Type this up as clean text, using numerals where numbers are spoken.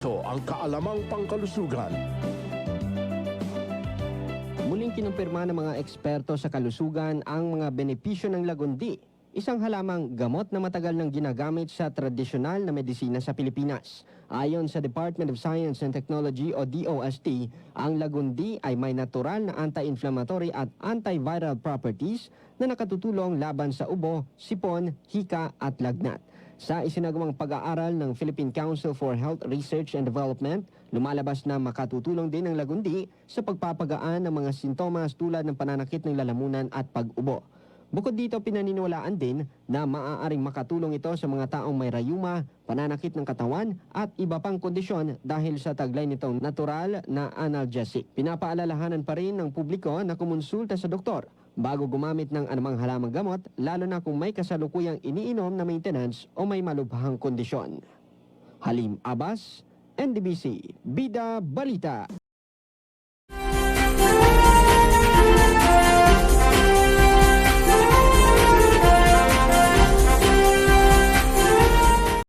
Ito ang kaalamang pangkalusugan. Muling kinumpirma ng mga eksperto sa kalusugan ang mga benepisyo ng lagundi, isang halamang gamot na matagal nang ginagamit sa tradisyonal na medisina sa Pilipinas. Ayon sa Department of Science and Technology o DOST, ang lagundi ay may natural na anti-inflammatory at antiviral properties na nakatutulong laban sa ubo, sipon, hika at lagnat. Sa isinagawang pag-aaral ng Philippine Council for Health Research and Development, lumalabas na makatutulong din ang lagundi sa pagpapagaan ng mga sintomas tulad ng pananakit ng lalamunan at pag-ubo. Bukod dito, pinaniniwalaan din na maaaring makatulong ito sa mga taong may rayuma, pananakit ng katawan at iba pang kondisyon dahil sa taglay nitong natural na analgesic. Pinapaalalahanan pa rin ng publiko na kumonsulta sa doktor bago gumamit ng anumang halamang gamot, lalo na kung may kasalukuyang iniinom na maintenance o may malubhang kondisyon. Halim Abbas, NDBC, Bida Balita.